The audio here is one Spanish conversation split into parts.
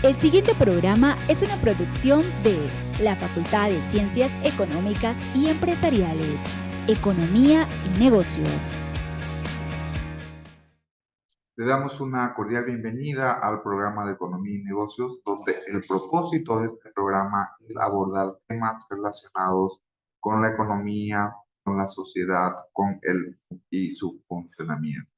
El siguiente programa es una producción de la Facultad de Ciencias Económicas y Empresariales, Economía y Negocios. Le damos una cordial bienvenida al programa de Economía y Negocios, donde el propósito de este programa es abordar temas relacionados con la economía, con la sociedad, y su funcionamiento.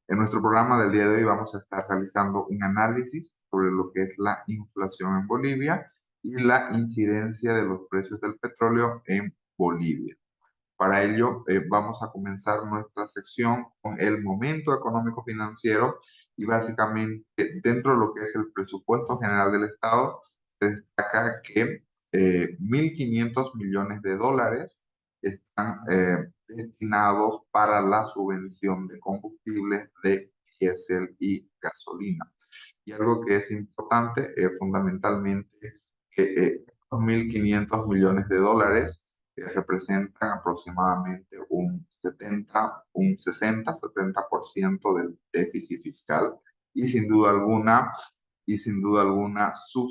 En nuestro programa del día de hoy vamos a estar realizando un análisis sobre lo que es la inflación en Bolivia y la incidencia de los precios del petróleo en Bolivia. Para ello, vamos a comenzar nuestra sección con el momento económico financiero y básicamente dentro de lo que es el presupuesto general del Estado, se destaca que 1.500 millones de dólares están destinados para la subvención de combustibles de diésel y gasolina. Y algo que es importante, fundamentalmente, que estos 1.500 millones de dólares representan aproximadamente un 60-70% del déficit fiscal y sin duda alguna su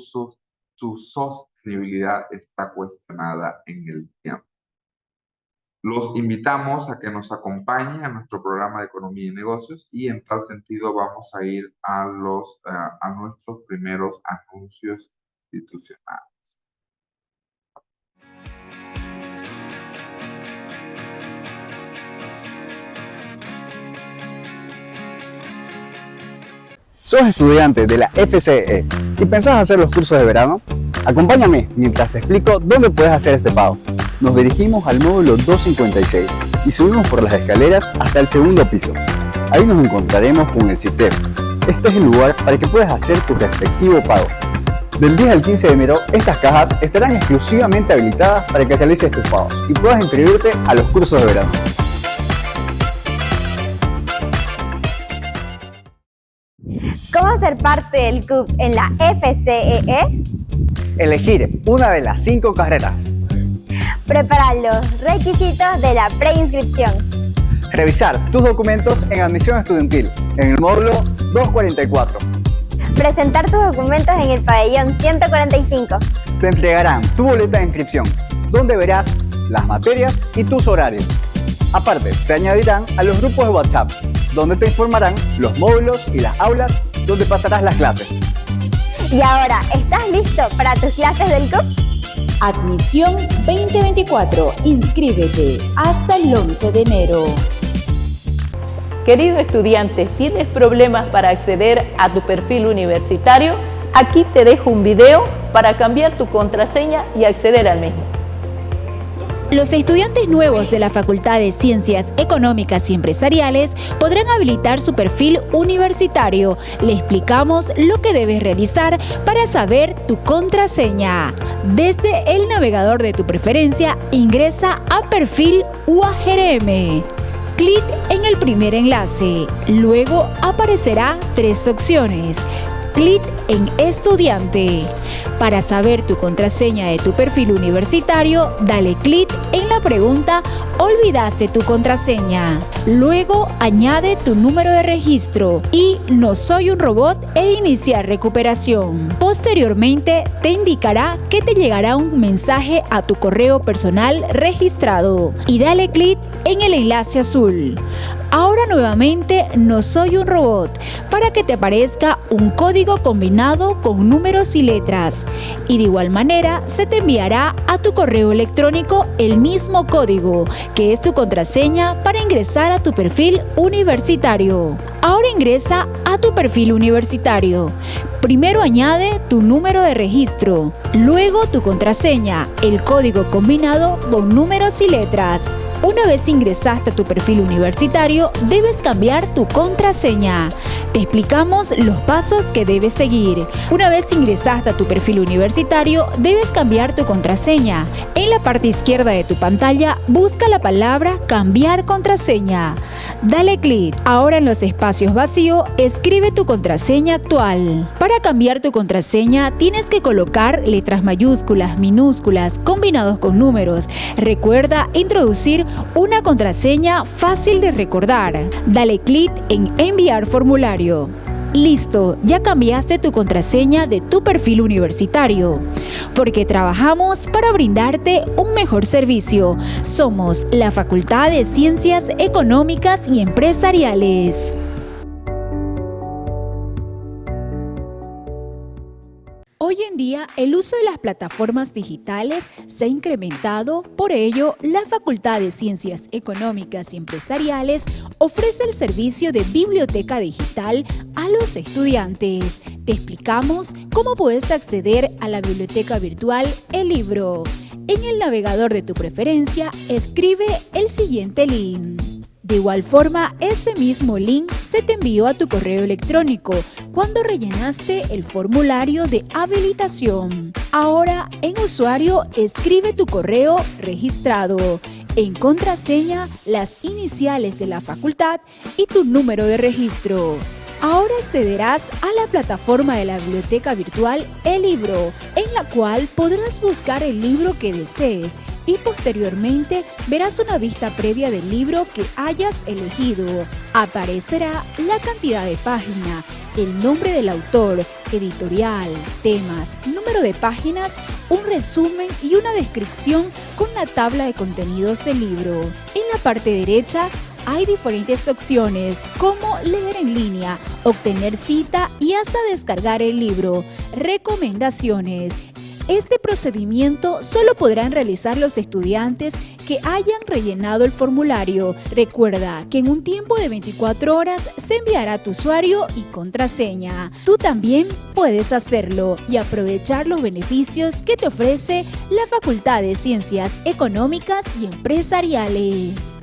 sostenibilidad está cuestionada en el tiempo. Los invitamos a que nos acompañen a nuestro programa de Economía y Negocios y en tal sentido vamos a ir a nuestros primeros anuncios institucionales. ¿Sos estudiante de la FCE y pensás hacer los cursos de verano? Acompáñame mientras te explico dónde puedes hacer este pago. Nos dirigimos al módulo 256 y subimos por las escaleras hasta el segundo piso. Ahí nos encontraremos con el CITEF. Este es el lugar para que puedas hacer tu respectivo pago. Del 10 al 15 de enero, estas cajas estarán exclusivamente habilitadas para que realices tus pagos y puedas inscribirte a los cursos de verano. ¿Cómo ser parte del CUP en la FCEE? Elegir una de las 5 carreras. Preparar los requisitos de la preinscripción. Revisar tus documentos en admisión estudiantil, en el módulo 244. Presentar tus documentos en el pabellón 145. Te entregarán tu boleta de inscripción, donde verás las materias y tus horarios. Aparte, te añadirán a los grupos de WhatsApp, donde te informarán los módulos y las aulas donde pasarás las clases. Y ahora, ¿estás listo para tus clases del CUP? Admisión 2024. Inscríbete hasta el 11 de enero. Querido estudiante, ¿tienes problemas para acceder a tu perfil universitario? Aquí te dejo un video para cambiar tu contraseña y acceder al mismo. Los estudiantes nuevos de la Facultad de Ciencias Económicas y Empresariales podrán habilitar su perfil universitario. Le explicamos lo que debes realizar para saber tu contraseña. Desde el navegador de tu preferencia, ingresa a Perfil UAGRM. Clic en el primer enlace. Luego aparecerá 3 opciones. Clic en Estudiante. Para saber tu contraseña de tu perfil universitario, dale clic en la pregunta ¿Olvidaste tu contraseña? Luego añade tu número de registro y No soy un robot e iniciar recuperación. Posteriormente te indicará que te llegará un mensaje a tu correo personal registrado y dale clic en el enlace azul. Ahora nuevamente No soy un robot para que te aparezca un código combinado con números y letras y de igual manera se te enviará a tu correo electrónico el mismo código que es tu contraseña para ingresar a tu perfil universitario. Ahora ingresa a tu perfil universitario. Primero añade tu número de registro, luego tu contraseña, el código combinado con números y letras. Una vez ingresaste a tu perfil universitario, debes cambiar tu contraseña. Te explicamos los pasos que debes seguir. Una vez ingresaste a tu perfil universitario, debes cambiar tu contraseña. En la parte izquierda de tu pantalla, busca la palabra Cambiar contraseña. Dale clic. Ahora en los espacios vacíos, escribe tu contraseña actual. Para cambiar tu contraseña, tienes que colocar letras mayúsculas, minúsculas, combinados con números. Recuerda introducir una contraseña fácil de recordar. Dale clic en Enviar formulario. Listo, ya cambiaste tu contraseña de tu perfil universitario, porque trabajamos para brindarte un mejor servicio. Somos la Facultad de Ciencias Económicas y Empresariales. Hoy en día, el uso de las plataformas digitales se ha incrementado, por ello, la Facultad de Ciencias Económicas y Empresariales ofrece el servicio de biblioteca digital a los estudiantes. Te explicamos cómo puedes acceder a la biblioteca virtual El Libro. En el navegador de tu preferencia, escribe el siguiente link. De igual forma, este mismo link se te envió a tu correo electrónico cuando rellenaste el formulario de habilitación. Ahora, en usuario, escribe tu correo registrado. En contraseña, las iniciales de la facultad y tu número de registro. Ahora accederás a la plataforma de la biblioteca virtual El Libro, en la cual podrás buscar el libro que desees y posteriormente verás una vista previa del libro que hayas elegido. Aparecerá la cantidad de página, el nombre del autor, editorial, temas, número de páginas, un resumen y una descripción con la tabla de contenidos del libro. En la parte derecha hay diferentes opciones como leer en línea, obtener cita y hasta descargar el libro. Recomendaciones. Este procedimiento solo podrán realizar los estudiantes que hayan rellenado el formulario. Recuerda que en un tiempo de 24 horas se enviará tu usuario y contraseña. Tú también puedes hacerlo y aprovechar los beneficios que te ofrece la Facultad de Ciencias Económicas y Empresariales.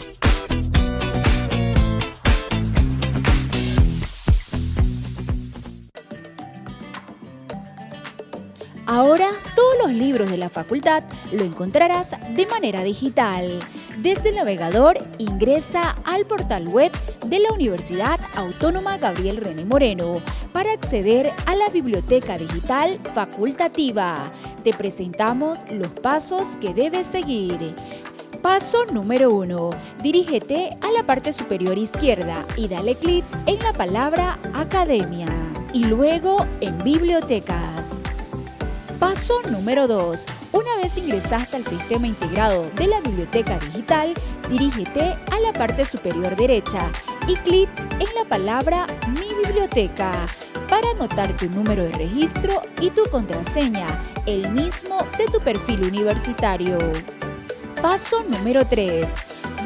Ahora, todos los libros de la facultad lo encontrarás de manera digital. Desde el navegador, ingresa al portal web de la Universidad Autónoma Gabriel René Moreno para acceder a la biblioteca digital facultativa. Te presentamos los pasos que debes seguir. Paso número 1. Dirígete a la parte superior izquierda y dale clic en la palabra Academia y luego en Bibliotecas. Paso número 2. Una vez ingresaste al sistema integrado de la biblioteca digital, dirígete a la parte superior derecha y clic en la palabra Mi Biblioteca para anotar tu número de registro y tu contraseña, el mismo de tu perfil universitario. Paso número 3.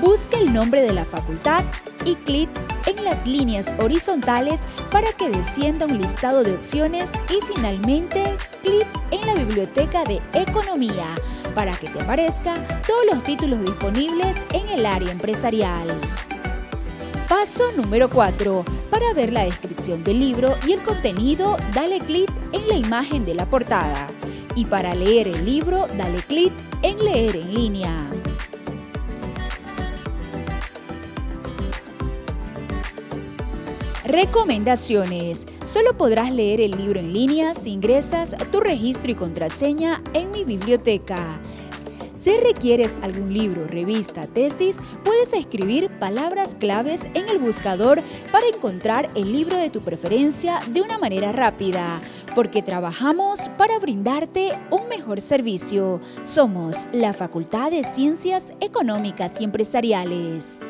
Busca el nombre de la facultad y clic en las líneas horizontales para que descienda un listado de opciones y finalmente clic en la biblioteca de Economía para que te aparezcan todos los títulos disponibles en el área empresarial. Paso número 4. Para ver la descripción del libro y el contenido, dale clic en la imagen de la portada. Y para leer el libro, dale clic en Leer en línea. Recomendaciones. Solo podrás leer el libro en línea si ingresas tu registro y contraseña en Mi Biblioteca. Si requieres algún libro, revista, tesis, puedes escribir palabras claves en el buscador para encontrar el libro de tu preferencia de una manera rápida, porque trabajamos para brindarte un mejor servicio. Somos la Facultad de Ciencias Económicas y Empresariales.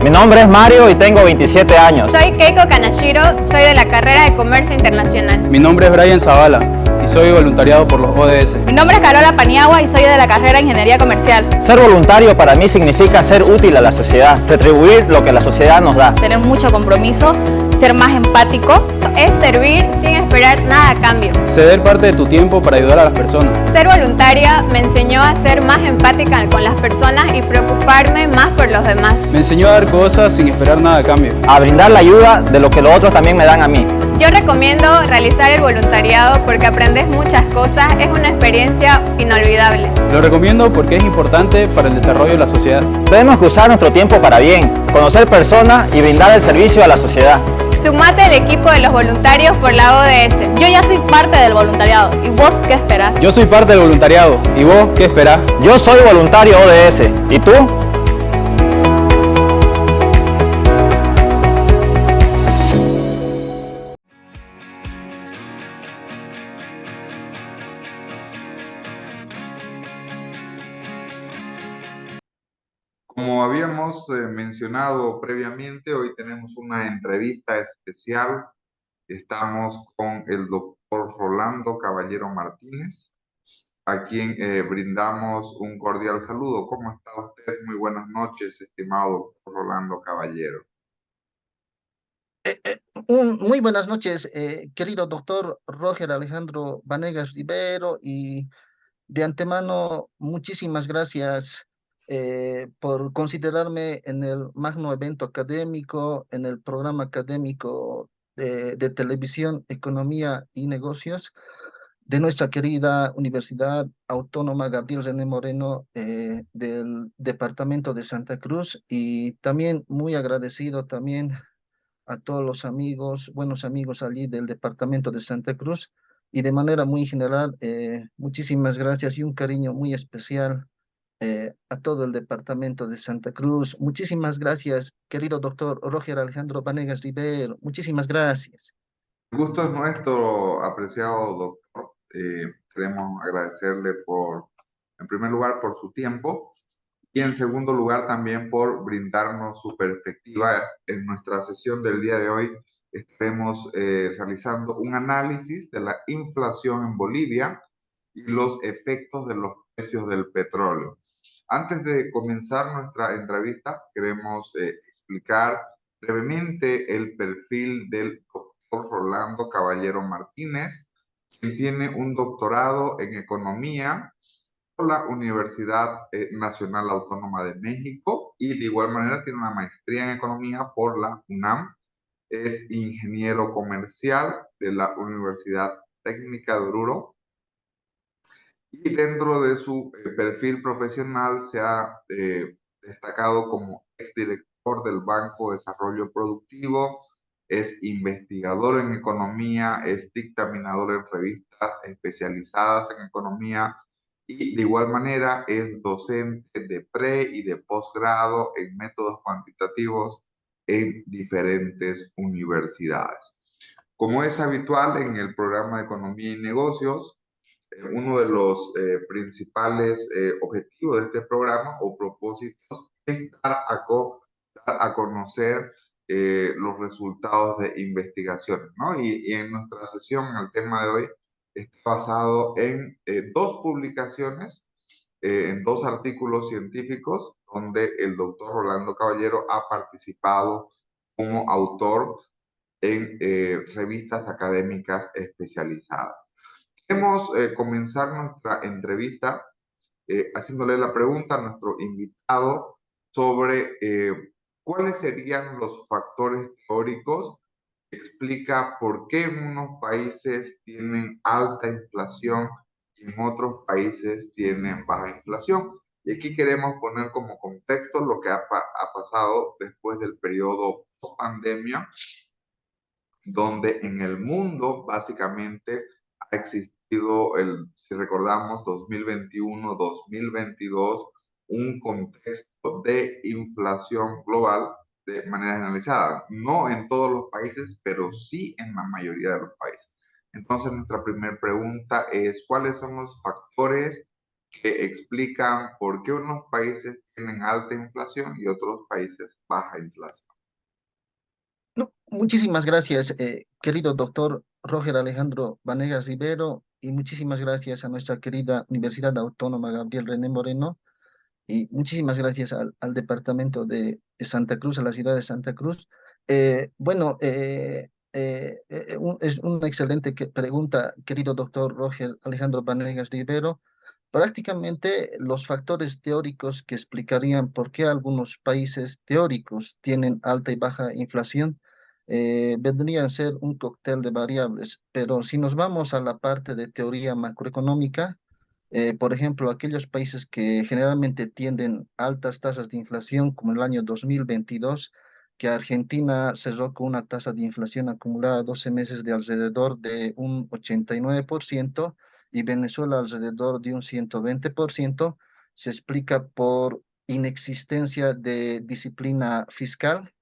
Mi nombre es Mario y tengo 27 años. Soy Keiko Kanashiro, soy de la carrera de Comercio Internacional. Mi nombre es Brian Zavala y soy voluntariado por los ODS. Mi nombre es Carola Paniagua y soy de la carrera de Ingeniería Comercial. Ser voluntario para mí significa ser útil a la sociedad, retribuir lo que la sociedad nos da. Tener mucho compromiso, ser más empático. Es servir sin esperar nada a cambio. Ceder parte de tu tiempo para ayudar a las personas. Ser voluntaria me enseñó a ser más empática con las personas y preocuparme más por los demás. Me enseñó a dar cosas sin esperar nada a cambio. A brindar la ayuda de lo que los otros también me dan a mí. Yo recomiendo realizar el voluntariado porque aprendes muchas cosas, es una experiencia inolvidable. Lo recomiendo porque es importante para el desarrollo de la sociedad. Tenemos que usar nuestro tiempo para bien, conocer personas y brindar el servicio a la sociedad. Sumate al equipo de los voluntarios por la ODS. Yo ya soy parte del voluntariado. ¿Y vos qué esperás? Yo soy parte del voluntariado. ¿Y vos qué esperás? Yo soy voluntario ODS. ¿Y tú? Como habíamos mencionado previamente, hoy tenemos una entrevista especial. Estamos con el doctor Rolando Caballero Martínez, a quien brindamos un cordial saludo. ¿Cómo está usted? Muy buenas noches, estimado doctor Rolando Caballero. Muy buenas noches, querido doctor Roger Alejandro Vanegas Rivero, y de antemano muchísimas gracias por considerarme en el magno evento académico, en el programa académico de televisión, economía y negocios de nuestra querida Universidad Autónoma Gabriel René Moreno, del departamento de Santa Cruz, y también muy agradecido también a todos los amigos, buenos amigos allí del departamento de Santa Cruz, y de manera muy general, muchísimas gracias y un cariño muy especial a todo el departamento de Santa Cruz. Muchísimas gracias, querido doctor Roger Alejandro Vanegas Rivero. Muchísimas gracias. El gusto es nuestro, apreciado doctor. Queremos agradecerle en primer lugar, por su tiempo, y en segundo lugar también por brindarnos su perspectiva. En nuestra sesión del día de hoy estaremos realizando un análisis de la inflación en Bolivia y los efectos de los precios del petróleo. Antes de comenzar nuestra entrevista, queremos explicar brevemente el perfil del doctor Rolando Caballero Martínez, quien tiene un doctorado en economía por la Universidad Nacional Autónoma de México, y de igual manera tiene una maestría en economía por la UNAM. Es ingeniero comercial de la Universidad Técnica de Oruro, y dentro de su perfil profesional se ha destacado como exdirector del Banco de Desarrollo Productivo, es investigador en economía, es dictaminador en revistas especializadas en economía, y de igual manera es docente de pre y de posgrado en métodos cuantitativos en diferentes universidades. Como es habitual en el programa de Economía y Negocios, uno de los principales objetivos de este programa o propósitos es dar a conocer los resultados de investigaciones, ¿no? Y en nuestra sesión, el tema de hoy está basado en dos publicaciones, en dos artículos científicos, donde el doctor Rolando Caballero ha participado como autor en revistas académicas especializadas. Queremos comenzar nuestra entrevista haciéndole la pregunta a nuestro invitado sobre cuáles serían los factores teóricos que explica por qué en unos países tienen alta inflación y en otros países tienen baja inflación. Y aquí queremos poner como contexto lo que ha pasado después del periodo post-pandemia, donde en el mundo básicamente ha existido, si recordamos, 2021-2022, un contexto de inflación global de manera generalizada. No en todos los países, pero sí en la mayoría de los países. Entonces, nuestra primera pregunta es, ¿cuáles son los factores que explican por qué unos países tienen alta inflación y otros países baja inflación? No, muchísimas gracias, querido doctor Roger Alejandro Vanegas Rivero, y muchísimas gracias a nuestra querida Universidad Autónoma Gabriel René Moreno, y muchísimas gracias al departamento de Santa Cruz, a la ciudad de Santa Cruz. Es una excelente pregunta, querido doctor Roger Alejandro Vanegas Rivero. Prácticamente los factores teóricos que explicarían por qué algunos países teóricos tienen alta y baja inflación vendrían a ser un cóctel de variables, pero si nos vamos a la parte de teoría macroeconómica, por ejemplo, aquellos países que generalmente tienden altas tasas de inflación, como el año 2022, que Argentina cerró con una tasa de inflación acumulada a 12 meses de alrededor de un 89% y Venezuela alrededor de un 120%, se explica por inexistencia de disciplina fiscal,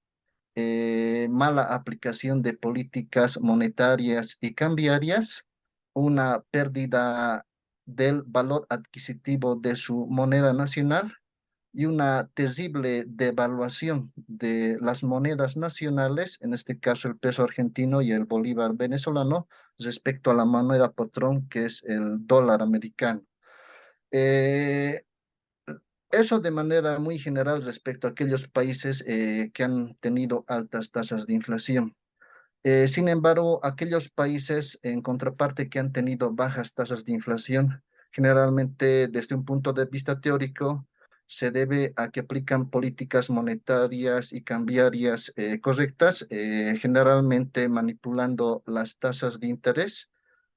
mala aplicación de políticas monetarias y cambiarias, una pérdida del valor adquisitivo de su moneda nacional y una terrible devaluación de las monedas nacionales, en este caso el peso argentino y el bolívar venezolano, respecto a la moneda patrón que es el dólar americano. Eh, Eso de manera muy general respecto a aquellos países que han tenido altas tasas de inflación. Sin embargo, aquellos países en contraparte que han tenido bajas tasas de inflación, generalmente desde un punto de vista teórico, se debe a que aplican políticas monetarias y cambiarias correctas, generalmente manipulando las tasas de interés.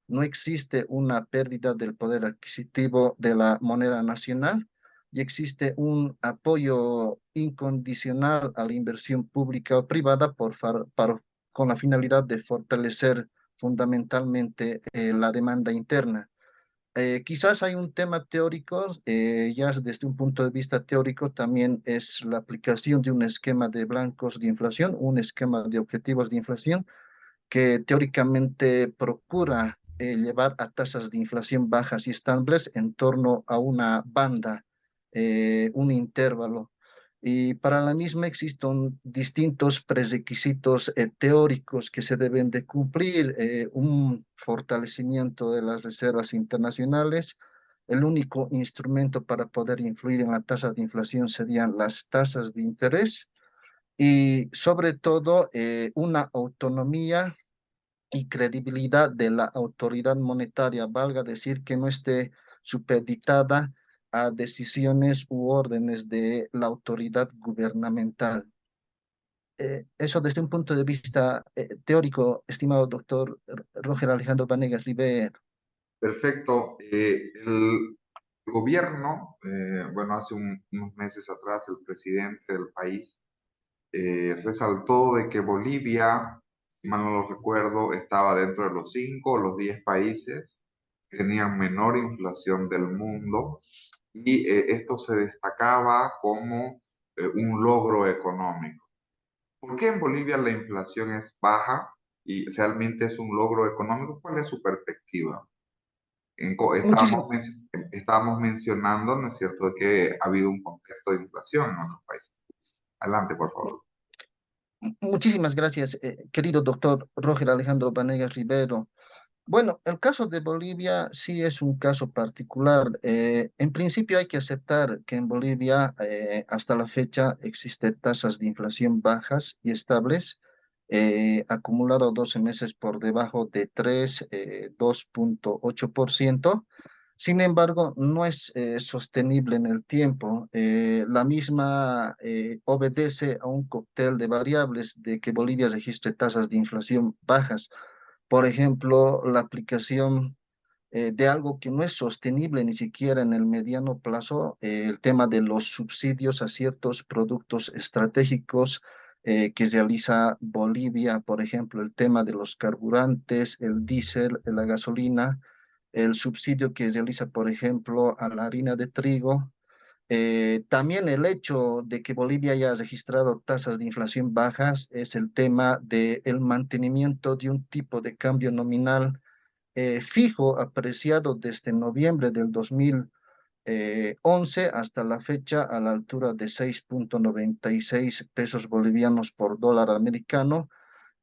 No existe una pérdida del poder adquisitivo de la moneda nacional y existe un apoyo incondicional a la inversión pública o privada con la finalidad de fortalecer fundamentalmente la demanda interna. Quizás hay un tema teórico, ya desde un punto de vista teórico también es la aplicación de un esquema de blancos de inflación, un esquema de objetivos de inflación que teóricamente procura llevar a tasas de inflación bajas y estables en torno a una banda, un intervalo. Y para la misma existen distintos prerequisitos teóricos que se deben de cumplir, un fortalecimiento de las reservas internacionales. El único instrumento para poder influir en la tasa de inflación serían las tasas de interés y sobre todo una autonomía y credibilidad de la autoridad monetaria, valga decir que no esté supeditada a decisiones u órdenes de la autoridad gubernamental. Eso desde un punto de vista teórico, estimado doctor Roger Alejandro Vanegas Rivera. Perfecto. El gobierno, bueno, hace unos meses atrás, el presidente del país resaltó de que Bolivia, si mal no lo recuerdo, estaba dentro de los 5 o los 10 países que tenían menor inflación del mundo y esto se destacaba como un logro económico. ¿Por qué en Bolivia la inflación es baja y realmente es un logro económico? ¿Cuál es su perspectiva? Muchísimas, Estábamos mencionando, ¿no es cierto?, que ha habido un contexto de inflación en otros países. Adelante, por favor. muchísimas gracias, querido doctor Roger Alejandro Vanegas Rivero. Bueno, el caso de Bolivia sí es un caso particular. En principio hay que aceptar que en Bolivia hasta la fecha existen tasas de inflación bajas y estables, acumulado 12 meses por debajo de 2,8%. Sin embargo, no es sostenible en el tiempo. La misma obedece a un cóctel de variables de que Bolivia registre tasas de inflación bajas. Por ejemplo, la aplicación de algo que no es sostenible ni siquiera en el mediano plazo, el tema de los subsidios a ciertos productos estratégicos que realiza Bolivia, por ejemplo, el tema de los carburantes, el diésel, la gasolina, el subsidio que realiza, por ejemplo, a la harina de trigo. También el hecho de que Bolivia haya registrado tasas de inflación bajas es el tema del mantenimiento de un tipo de cambio nominal fijo apreciado desde noviembre del 2011 hasta la fecha a la altura de 6,96 pesos bolivianos por dólar americano,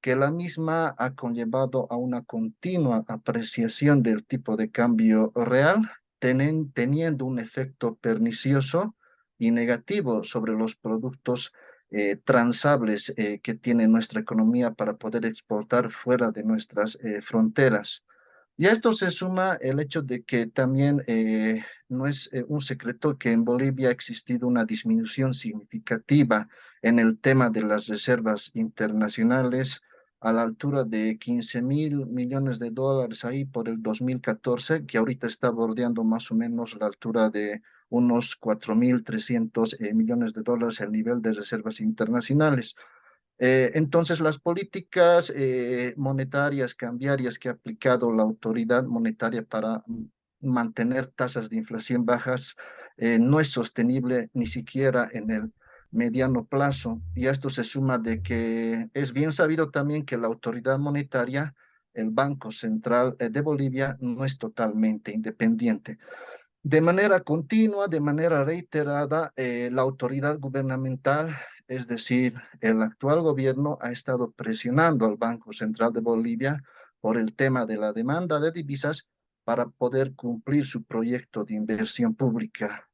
que la misma ha conllevado a una continua apreciación del tipo de cambio real, teniendo un efecto pernicioso y negativo sobre los productos transables que tiene nuestra economía para poder exportar fuera de nuestras fronteras. Y a esto se suma el hecho de que también no es un secreto que en Bolivia ha existido una disminución significativa en el tema de las reservas internacionales a la altura de 15.000 millones de dólares ahí por el 2014, que ahorita está bordeando más o menos la altura de unos 4.300 millones de dólares el nivel de reservas internacionales. Entonces, las políticas monetarias, cambiarias que ha aplicado la autoridad monetaria para mantener tasas de inflación bajas no es sostenible ni siquiera en el mediano plazo. Y a esto se suma de que es bien sabido también que la autoridad monetaria, el Banco Central de Bolivia, no es totalmente independiente. De manera continua, de manera reiterada, la autoridad gubernamental, es decir, el actual gobierno, ha estado presionando al Banco Central de Bolivia por el tema de la demanda de divisas para poder cumplir su proyecto de inversión pública.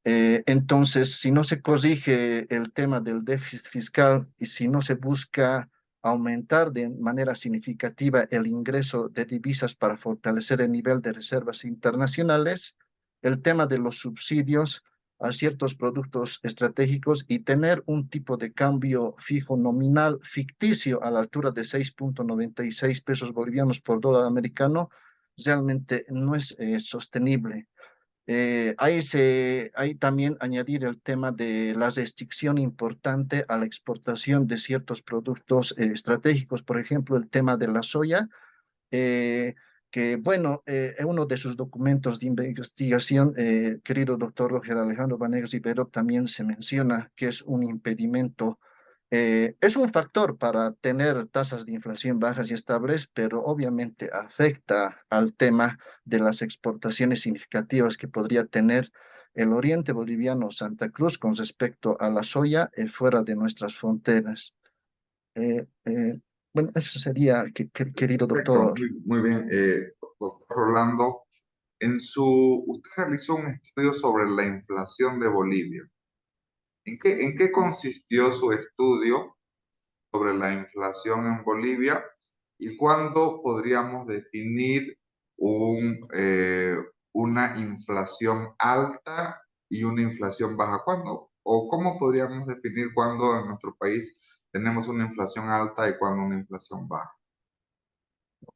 Entonces, si no se corrige el tema del déficit fiscal y si no se busca aumentar de manera significativa el ingreso de divisas para fortalecer el nivel de reservas internacionales, el tema de los subsidios a ciertos productos estratégicos y tener un tipo de cambio fijo nominal ficticio a la altura de 6.96 pesos bolivianos por dólar americano, realmente no es sostenible. Hay también añadir el tema de la restricción importante a la exportación de ciertos productos estratégicos, por ejemplo, el tema de la soya, eh, que bueno, en uno de sus documentos de investigación, querido doctor Roger Alejandro Vanegas Rivero, también se menciona que es un impedimento, es un factor para tener tasas de inflación bajas y estables, pero obviamente afecta al tema de las exportaciones significativas que podría tener el oriente boliviano, Santa Cruz, con respecto a la soya fuera de nuestras fronteras. Eh, eh, bueno, eso sería, querido Perfecto, doctor. muy bien. Doctor Rolando, usted realizó un estudio sobre la inflación de Bolivia. En qué consistió su estudio sobre la inflación en Bolivia y cuándo podríamos definir una inflación alta y una inflación baja? ¿Cuándo o cómo podríamos definir cuándo en nuestro país tenemos una inflación alta y cuándo una inflación baja?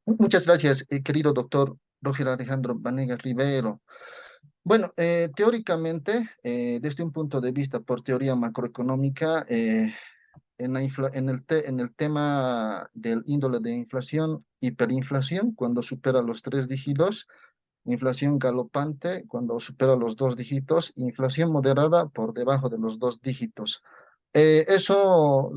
Muchas gracias, querido doctor Roger Alejandro Vanegas Rivero. Bueno, teóricamente, desde un punto de vista por teoría macroeconómica, en el tema del índole de inflación, hiperinflación, cuando supera los 3 dígitos, inflación galopante, cuando supera los 2 dígitos, inflación moderada por debajo de los 2 dígitos. Eso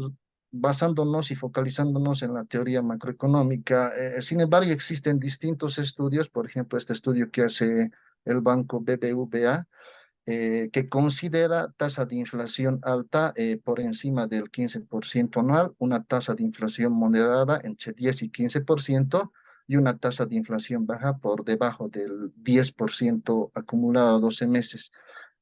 basándonos y focalizándonos en la teoría macroeconómica. Sin embargo, existen distintos estudios, por ejemplo, este estudio que hace el banco BBVA, que considera tasa de inflación alta por encima del 15% anual, una tasa de inflación moderada entre 10 y 15% y una tasa de inflación baja por debajo del 10% acumulado a 12 meses.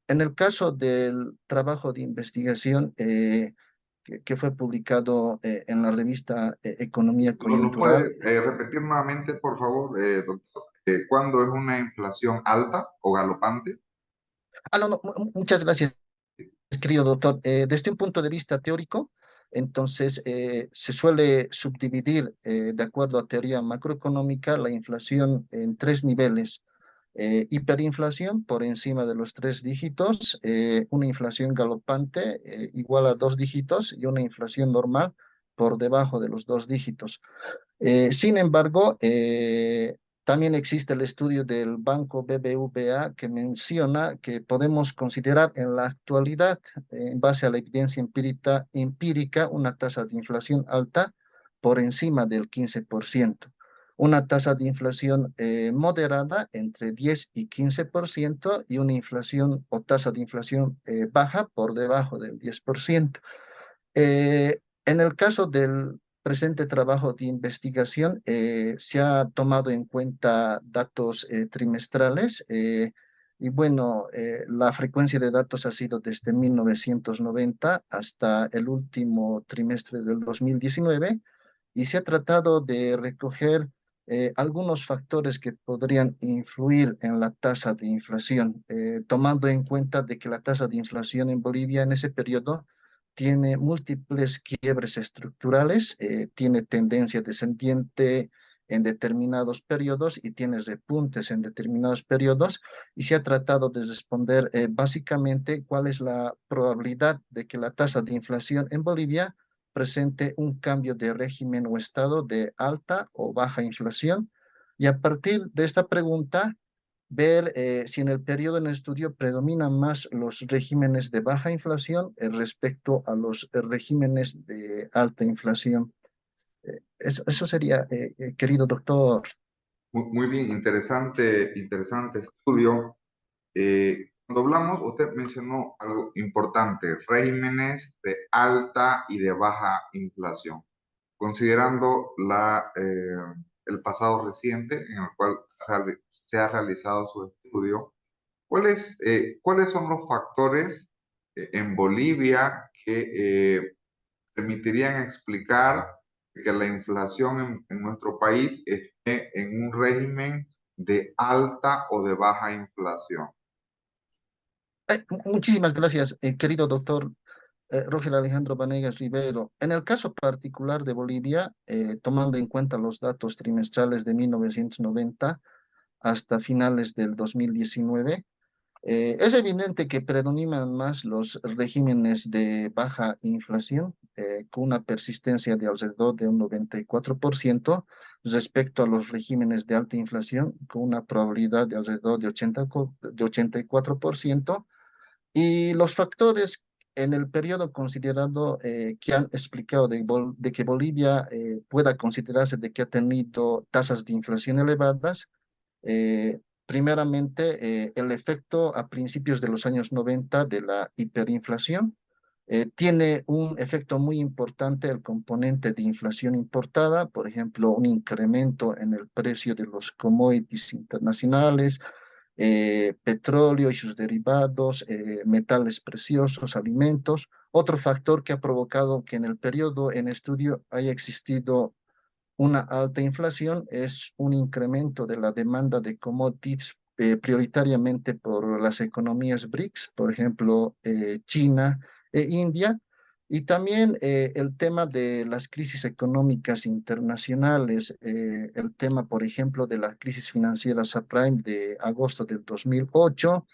En el caso del trabajo de investigación que fue publicado en la revista Economía ¿Nos Coyuntural. puede repetir nuevamente, por favor, doctor, cuándo es una inflación alta o galopante? No, no, muchas gracias, querido doctor. Desde un punto de vista teórico, entonces se suele subdividir, de acuerdo a teoría macroeconómica, la inflación en 3 niveles. Hiperinflación por encima de los 3 dígitos, una inflación galopante igual a 2 dígitos y una inflación normal por debajo de los 2 dígitos. Sin embargo, también existe el estudio del banco BBVA que menciona que podemos considerar en la actualidad, en base a la evidencia empírica, una tasa de inflación alta por encima del 15%, una tasa de inflación moderada entre 10 y 15% y una inflación o tasa de inflación baja por debajo del 10%. En el caso del presente trabajo de investigación, se ha tomado en cuenta datos trimestrales y bueno, la frecuencia de datos ha sido desde 1990 hasta el último trimestre del 2019 y se ha tratado de recoger algunos factores que podrían influir en la tasa de inflación, tomando en cuenta de que la tasa de inflación en Bolivia en ese periodo tiene múltiples quiebres estructurales, tiene tendencia descendiente en determinados periodos y tiene repuntes en determinados periodos, y se ha tratado de responder básicamente cuál es la probabilidad de que la tasa de inflación en Bolivia presente un cambio de régimen o estado de alta o baja inflación. Y a partir de esta pregunta, ver si en el periodo en estudio predominan más los regímenes de baja inflación respecto a los regímenes de alta inflación. Eso sería, querido doctor. Muy bien, interesante estudio. Cuando hablamos, usted mencionó algo importante, regímenes de alta y de baja inflación. Considerando el pasado reciente en el cual se ha realizado su estudio, ¿cuáles son los factores en Bolivia que permitirían explicar que la inflación en nuestro país esté en un régimen de alta o de baja inflación? Muchísimas gracias, querido doctor Roger Alejandro Vanegas Rivero. En el caso particular de Bolivia, tomando en cuenta los datos trimestrales de 1990 hasta finales del 2019, es evidente que predominan más los regímenes de baja inflación, con una persistencia de alrededor de un 94% respecto a los regímenes de alta inflación, con una probabilidad de alrededor de 84%. Y los factores en el periodo considerado que han explicado de que Bolivia pueda considerarse de que ha tenido tasas de inflación elevadas, primeramente el efecto a principios de los años 90 de la hiperinflación. Tiene un efecto muy importante el componente de inflación importada, por ejemplo, un incremento en el precio de los commodities internacionales, petróleo y sus derivados, metales preciosos, alimentos. Otro factor que ha provocado que en el periodo en estudio haya existido una alta inflación es un incremento de la demanda de commodities prioritariamente por las economías BRICS, por ejemplo, China e India, y también el tema de las crisis económicas internacionales, el tema, por ejemplo, de la crisis financiera subprime de agosto del 2008,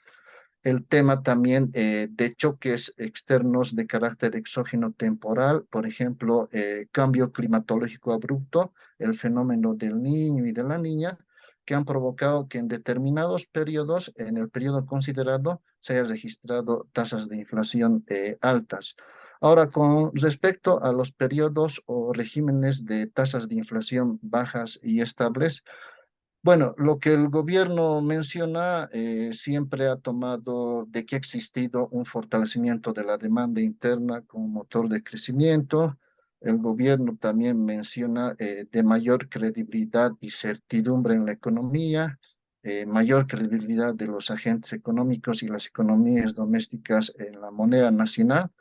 el tema también de choques externos de carácter exógeno temporal, por ejemplo, cambio climatológico abrupto, el fenómeno del niño y de la niña, que han provocado que en determinados periodos, en el periodo considerado, se haya registrado tasas de inflación altas. Ahora, con respecto a los periodos o regímenes de tasas de inflación bajas y estables, bueno, lo que el gobierno menciona siempre ha tomado de que ha existido un fortalecimiento de la demanda interna como motor de crecimiento. El gobierno también menciona de mayor credibilidad y certidumbre en la economía, mayor credibilidad de los agentes económicos y las economías domésticas en la moneda nacional.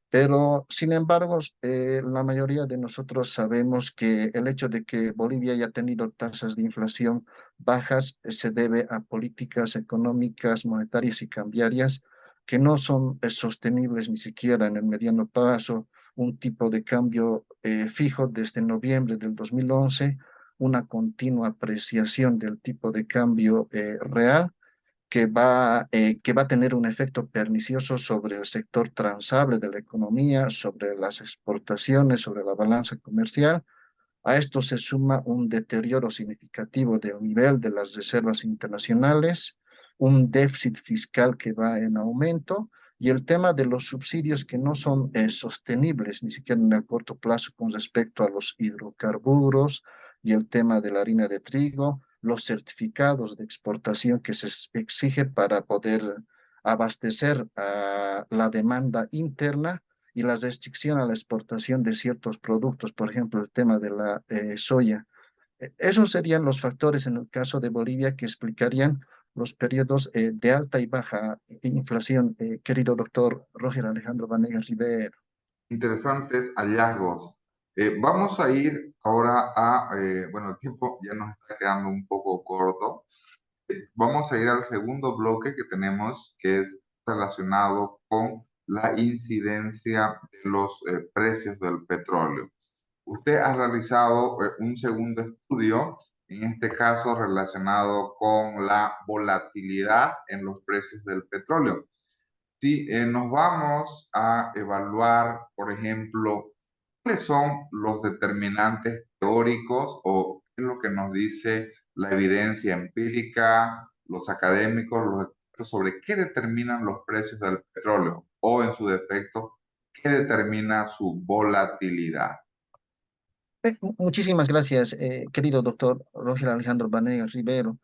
Pero, sin embargo, la mayoría de nosotros sabemos que el hecho de que Bolivia haya tenido tasas de inflación bajas se debe a políticas económicas, monetarias y cambiarias que no son sostenibles ni siquiera en el mediano plazo. Un tipo de cambio fijo desde noviembre del 2011, una continua apreciación del tipo de cambio real que va a tener un efecto pernicioso sobre el sector transable de la economía, sobre las exportaciones, sobre la balanza comercial. A esto se suma un deterioro significativo del nivel de las reservas internacionales, un déficit fiscal que va en aumento y el tema de los subsidios que no son sostenibles ni siquiera en el corto plazo con respecto a los hidrocarburos y el tema de la harina de trigo, los certificados de exportación que se exige para poder abastecer a la demanda interna y la restricción a la exportación de ciertos productos, por ejemplo, el tema de la soya. Esos serían los factores en el caso de Bolivia que explicarían los periodos de alta y baja inflación, querido doctor Roger Alejandro Vanegas Rivero. Interesantes hallazgos. Vamos a ir ahora bueno, el tiempo ya nos está quedando un poco corto. Vamos a ir al segundo bloque que tenemos, que es relacionado con la incidencia de los precios del petróleo. Usted ha realizado un segundo estudio, en este caso relacionado con la volatilidad en los precios del petróleo. Si nos vamos a evaluar, por ejemplo, ¿cuáles son los determinantes teóricos o qué es lo que nos dice la evidencia empírica, los académicos, los expertos sobre qué determinan los precios del petróleo o, en su defecto, qué determina su volatilidad? Muchísimas gracias, querido doctor Roger Alejandro Vanegas Rivero.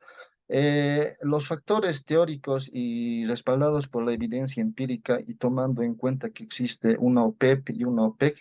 Los factores teóricos y respaldados por la evidencia empírica y tomando en cuenta que existe una OPEP y una OPEC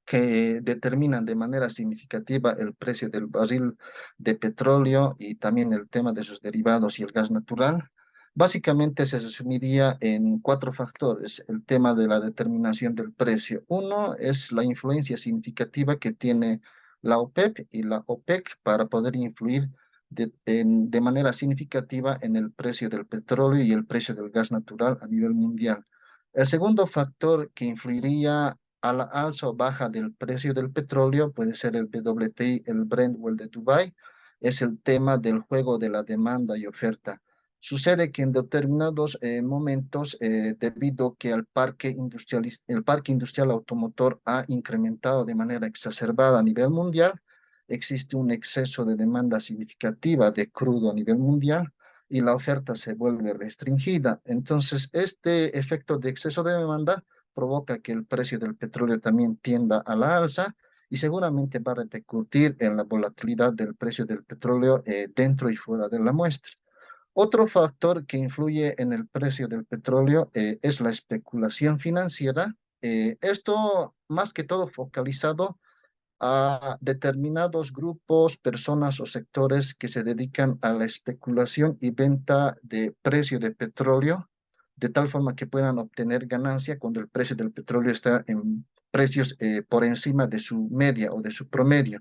que determinan de manera significativa el precio del barril de petróleo y también el tema de sus derivados y el gas natural. Básicamente se resumiría en cuatro factores el tema de la determinación del precio. Uno es la influencia significativa que tiene la OPEP y la OPEC para poder influir de manera significativa en el precio del petróleo y el precio del gas natural a nivel mundial. El segundo factor que influiría a la alza o baja del precio del petróleo, puede ser el WTI, el Brent o el de Dubái, es el tema del juego de la demanda y oferta. Sucede que en determinados momentos, debido que el parque industrial automotor ha incrementado de manera exacerbada a nivel mundial, existe un exceso de demanda significativa de crudo a nivel mundial y la oferta se vuelve restringida. Entonces, este efecto de exceso de demanda provoca que el precio del petróleo también tienda a la alza y seguramente va a repercutir en la volatilidad del precio del petróleo dentro y fuera de la muestra. Otro factor que influye en el precio del petróleo es la especulación financiera. Esto más que todo focalizado a determinados grupos, personas o sectores que se dedican a la especulación y venta de precio de petróleo, de tal forma que puedan obtener ganancia cuando el precio del petróleo está en precios por encima de su media o de su promedio.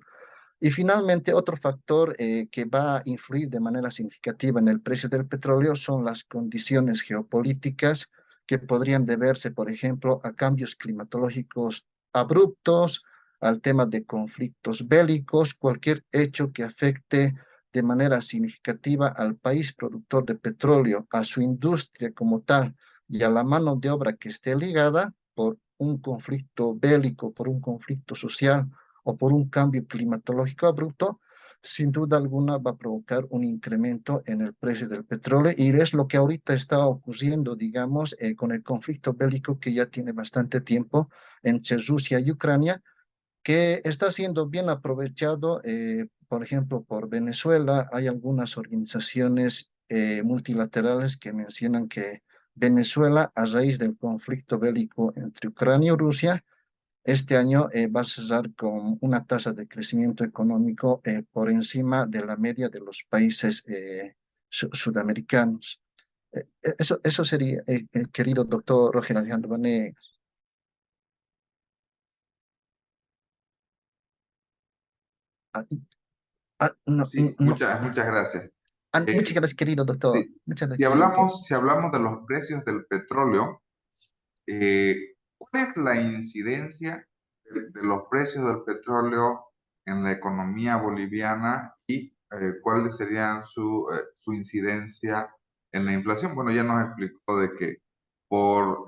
Y finalmente, otro factor que va a influir de manera significativa en el precio del petróleo son las condiciones geopolíticas que podrían deberse, por ejemplo, a cambios climatológicos abruptos, al tema de conflictos bélicos, cualquier hecho que afecte de manera significativa al país productor de petróleo, a su industria como tal y a la mano de obra que esté ligada por un conflicto bélico, por un conflicto social o por un cambio climatológico abrupto, sin duda alguna va a provocar un incremento en el precio del petróleo y es lo que ahorita está ocurriendo, digamos, con el conflicto bélico que ya tiene bastante tiempo entre Rusia y Ucrania, que está siendo bien aprovechado, por ejemplo, por Venezuela. Hay algunas organizaciones multilaterales que mencionan que Venezuela, a raíz del conflicto bélico entre Ucrania y Rusia, este año va a cerrar con una tasa de crecimiento económico por encima de la media de los países sudamericanos. Eso sería, querido doctor Roger Alejandro Vanegas. Ah, no, Sí, no. muchas gracias. Muchas gracias, querido doctor. Sí, Muchas si gracias, querido doctor. hablamos, si hablamos de los precios del petróleo, ¿cuál es la incidencia de los precios del petróleo en la economía boliviana y cuáles serían su incidencia en la inflación? Bueno, ya nos explicó de que por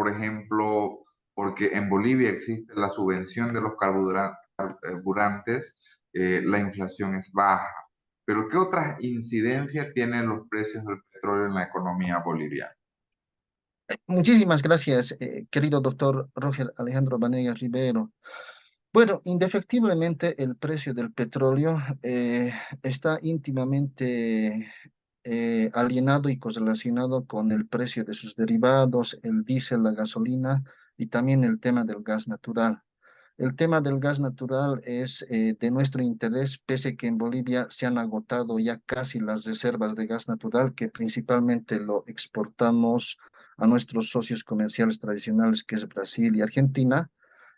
ejemplo, porque en Bolivia existe la subvención de los carburantes, la inflación es baja. Pero ¿qué otras incidencias tienen los precios del petróleo en la economía boliviana? Muchísimas gracias, querido doctor Roger Alejandro Vanegas Rivero. Bueno, indefectiblemente el precio del petróleo está íntimamente alienado y correlacionado con el precio de sus derivados, el diésel, la gasolina y también el tema del gas natural. El tema del gas natural es de nuestro interés, pese que en Bolivia se han agotado ya casi las reservas de gas natural, que principalmente lo exportamos a nuestros socios comerciales tradicionales, que es Brasil y Argentina.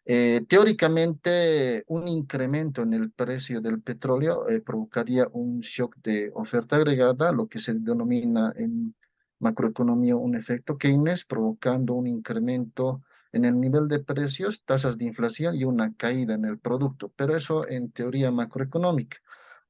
Teóricamente, un incremento en el precio del petróleo provocaría un shock de oferta agregada, lo que se denomina en macroeconomía un efecto Keynes, provocando un incremento en el nivel de precios, tasas de inflación y una caída en el producto, pero eso en teoría macroeconómica.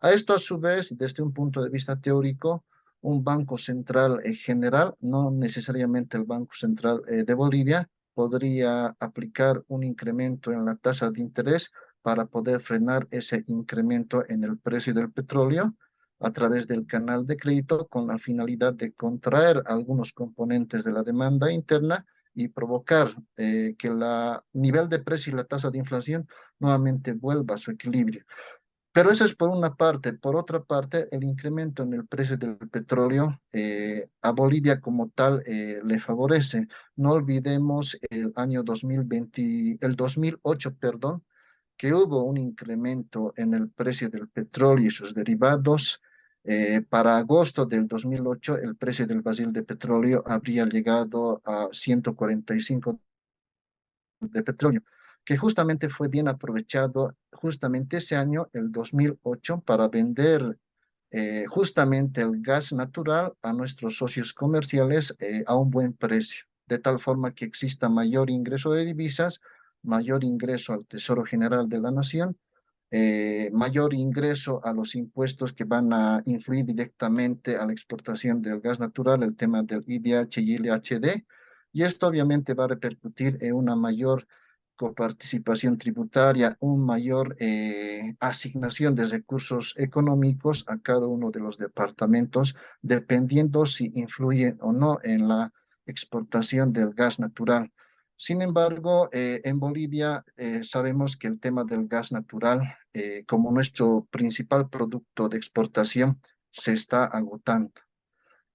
A esto, a su vez, desde un punto de vista teórico, un banco central general, no necesariamente el Banco Central de Bolivia, podría aplicar un incremento en la tasa de interés para poder frenar ese incremento en el precio del petróleo a través del canal de crédito con la finalidad de contraer algunos componentes de la demanda interna y provocar que el nivel de precio y la tasa de inflación nuevamente vuelva a su equilibrio. Pero eso es por una parte. Por otra parte, el incremento en el precio del petróleo a Bolivia como tal le favorece. No olvidemos el año 2020, el 2008, perdón, que hubo un incremento en el precio del petróleo y sus derivados. Para agosto del 2008, el precio del barril de petróleo habría llegado a 145 de petróleo, que justamente fue bien aprovechado justamente ese año, el 2008, para vender justamente el gas natural a nuestros socios comerciales a un buen precio, de tal forma que exista mayor ingreso de divisas, mayor ingreso al Tesoro General de la Nación, mayor ingreso a los impuestos que van a influir directamente a la exportación del gas natural, el tema del IDH y LHD, y esto obviamente va a repercutir en una mayor coparticipación tributaria, una mayor asignación de recursos económicos a cada uno de los departamentos, dependiendo si influye o no en la exportación del gas natural. Sin embargo, en Bolivia sabemos que el tema del gas natural, como nuestro principal producto de exportación, se está agotando.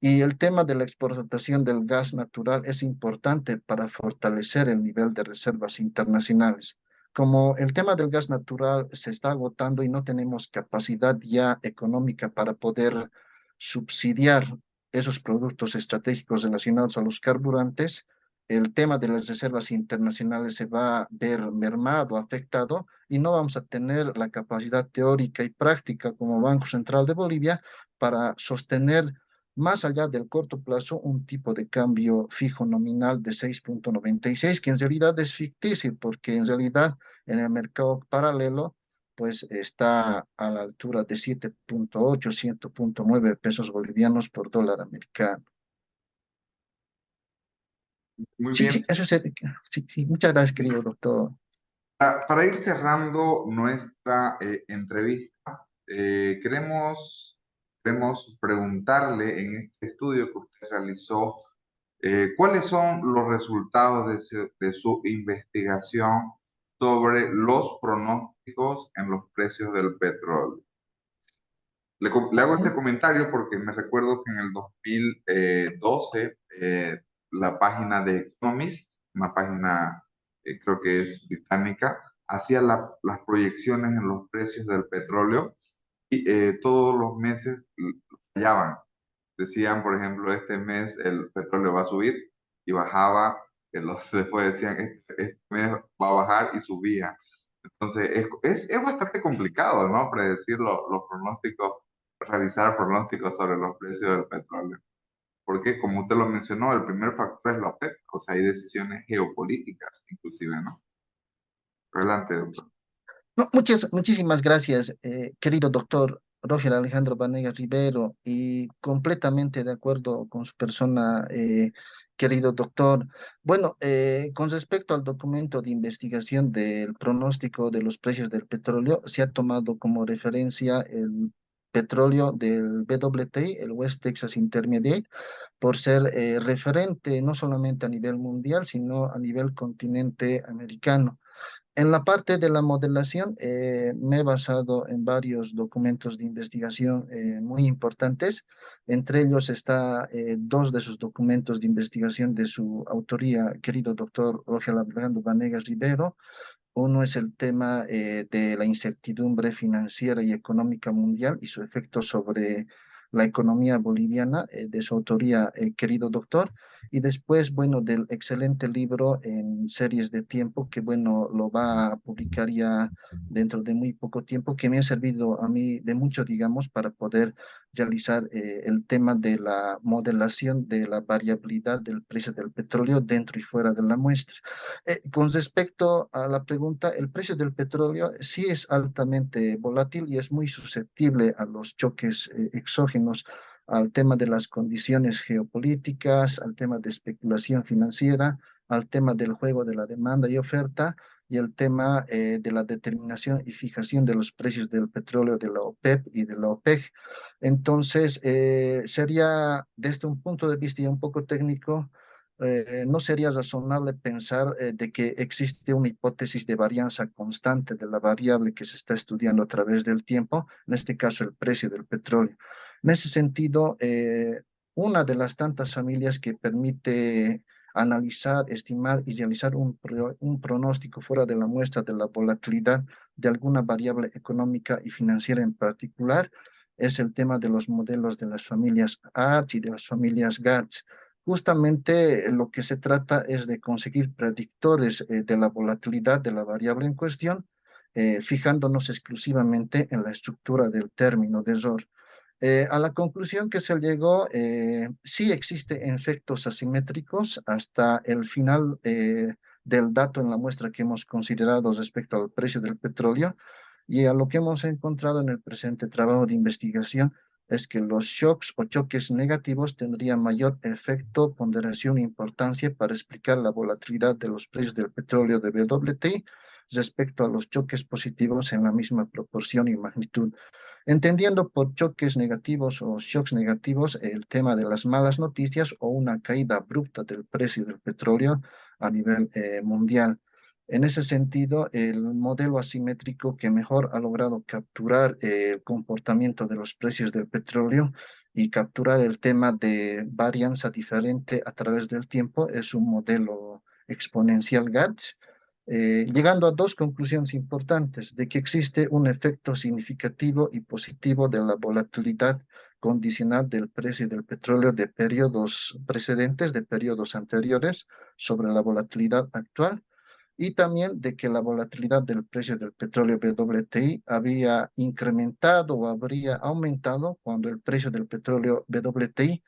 Y el tema de la exportación del gas natural es importante para fortalecer el nivel de reservas internacionales. Como el tema del gas natural se está agotando y no tenemos capacidad ya económica para poder subsidiar esos productos estratégicos relacionados a los carburantes, el tema de las reservas internacionales se va a ver mermado, afectado, y no vamos a tener la capacidad teórica y práctica como Banco Central de Bolivia para sostener más allá del corto plazo, un tipo de cambio fijo nominal de 6,96, que en realidad es ficticio, porque en realidad en el mercado paralelo, pues está a la altura de 7,8, 7,9 pesos bolivianos por dólar americano. Muy Sí, bien. sí, eso es, sí, sí, muchas gracias, querido doctor. Para ir cerrando nuestra entrevista, queremos preguntarle en este estudio que usted realizó, ¿cuáles son los resultados de su investigación sobre los pronósticos en los precios del petróleo? Le hago este comentario porque me recuerdo que en el 2012 la página de Economist, una página creo que es británica, hacía las proyecciones en los precios del petróleo y todos los meses fallaban. Decían, por ejemplo, este mes el petróleo va a subir y bajaba, después decían, este mes va a bajar y subía. Entonces, es bastante complicado, ¿no? Predecir los pronósticos, realizar pronósticos sobre los precios del petróleo. Porque, como usted lo mencionó, el primer factor es la OPEP, o sea, hay decisiones geopolíticas, inclusive, ¿no? Adelante, doctor. No, muchísimas gracias, querido doctor Roger Alejandro Vanegas Rivero, y completamente de acuerdo con su persona, querido doctor. Bueno, con respecto al documento de investigación del pronóstico de los precios del petróleo, se ha tomado como referencia el petróleo del WTI, el West Texas Intermediate, por ser referente no solamente a nivel mundial, sino a nivel continente americano. En la parte de la modelación, me he basado en varios documentos de investigación muy importantes. Entre ellos está dos de sus documentos de investigación de su autoría, querido doctor Roger Alejandro Vanegas Rivero. Uno es el tema de la incertidumbre financiera y económica mundial y su efecto sobre la economía boliviana, de su autoría, querido doctor. Y después, bueno, del excelente libro en series de tiempo, que bueno, lo va a publicar ya dentro de muy poco tiempo, que me ha servido a mí de mucho, digamos, para poder realizar el tema de la modelación de la variabilidad del precio del petróleo dentro y fuera de la muestra. Con respecto a la pregunta, el precio del petróleo sí es altamente volátil y es muy susceptible a los choques exógenos, al tema de las condiciones geopolíticas, al tema de especulación financiera, al tema del juego de la demanda y oferta y el tema de la determinación y fijación de los precios del petróleo de la OPEP y de la OPEC. Entonces, sería desde un punto de vista ya un poco técnico, no sería razonable pensar de que existe una hipótesis de varianza constante de la variable que se está estudiando a través del tiempo, en este caso el precio del petróleo. En ese sentido, una de las tantas familias que permite analizar, estimar y realizar un pronóstico fuera de la muestra de la volatilidad de alguna variable económica y financiera en particular es el tema de los modelos de las familias ARCH y de las familias GATS. Justamente lo que se trata es de conseguir predictores de la volatilidad de la variable en cuestión, fijándonos exclusivamente en la estructura del término de error. A la conclusión que se llegó, sí existen efectos asimétricos hasta el final del dato en la muestra que hemos considerado respecto al precio del petróleo y a lo que hemos encontrado en el presente trabajo de investigación es que los shocks o choques negativos tendrían mayor efecto, ponderación e importancia para explicar la volatilidad de los precios del petróleo de WTI respecto a los choques positivos en la misma proporción y magnitud. Entendiendo por choques negativos o shocks negativos el tema de las malas noticias o una caída abrupta del precio del petróleo a nivel mundial. En ese sentido, el modelo asimétrico que mejor ha logrado capturar el comportamiento de los precios del petróleo y capturar el tema de varianza diferente a través del tiempo es un modelo exponencial GATS, llegando a dos conclusiones importantes, de que existe un efecto significativo y positivo de la volatilidad condicional del precio del petróleo de periodos precedentes, de periodos anteriores, sobre la volatilidad actual, y también de que la volatilidad del precio del petróleo WTI había incrementado o habría aumentado cuando el precio del petróleo WTI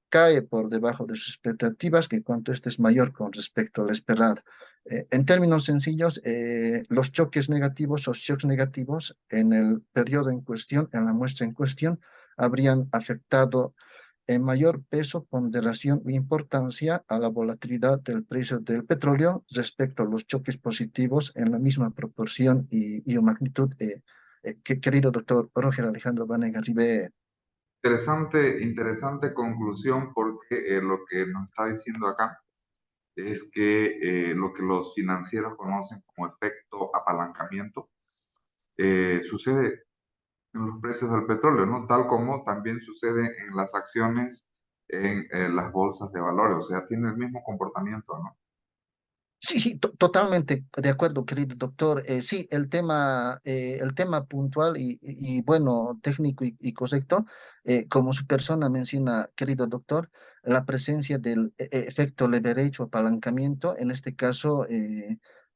cae por debajo de sus expectativas, que cuanto este es mayor con respecto al esperado. En términos sencillos, los choques negativos o shocks negativos en el periodo en cuestión, en la muestra en cuestión, habrían afectado en mayor peso, ponderación e importancia a la volatilidad del precio del petróleo respecto a los choques positivos en la misma proporción y magnitud. Querido doctor Roger Alejandro Vanegas Ribé. Interesante conclusión porque lo que nos está diciendo acá es que lo que los financieros conocen como efecto apalancamiento sucede en los precios del petróleo, ¿no? Tal como también sucede en las acciones en las bolsas de valores, o sea, tiene el mismo comportamiento, ¿no? Sí, sí, totalmente de acuerdo, querido doctor. Sí, el tema puntual bueno, técnico y correcto, como su persona menciona, querido doctor, la presencia del efecto leverage o apalancamiento, en este caso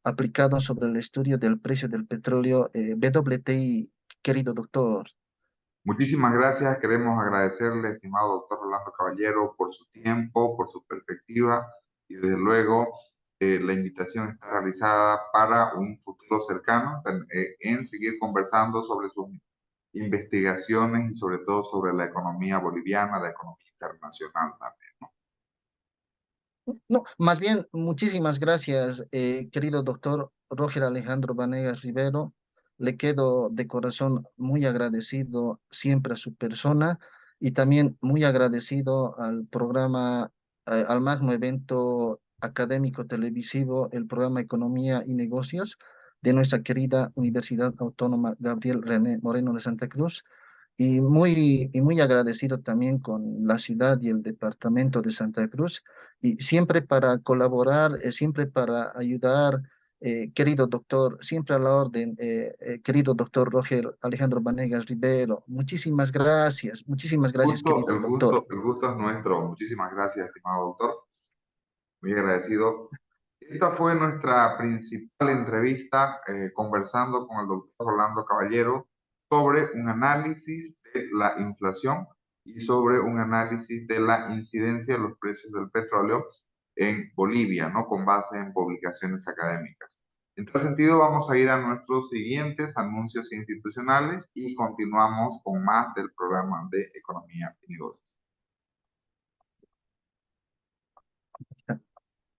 aplicado sobre el estudio del precio del petróleo WTI, querido doctor. Muchísimas gracias. Queremos agradecerle, estimado doctor Rolando Caballero, por su tiempo, por su perspectiva y desde luego la invitación está realizada para un futuro cercano en seguir conversando sobre sus investigaciones y sobre todo sobre la economía boliviana, la economía internacional también, ¿no? No, más bien, muchísimas gracias, querido doctor Roger Alejandro Vanegas Rivero. Le quedo de corazón muy agradecido siempre a su persona y también muy agradecido al programa, al magno evento académico televisivo, el programa Economía y Negocios de nuestra querida Universidad Autónoma Gabriel René Moreno de Santa Cruz. Y muy agradecido también con la ciudad y el departamento de Santa Cruz, y siempre para colaborar, siempre para ayudar, querido doctor, siempre a la orden, querido doctor Roger Alejandro Vanegas Rivero. Muchísimas gracias, querido doctor. El gusto es nuestro. Muchísimas gracias, estimado doctor. Muy agradecido. Esta fue nuestra principal entrevista conversando con el doctor Rolando Caballero sobre un análisis de la inflación y sobre un análisis de la incidencia de los precios del petróleo en Bolivia, ¿no? Con base en publicaciones académicas. En tal sentido, vamos a ir a nuestros siguientes anuncios institucionales y continuamos con más del programa de Economía y Negocios.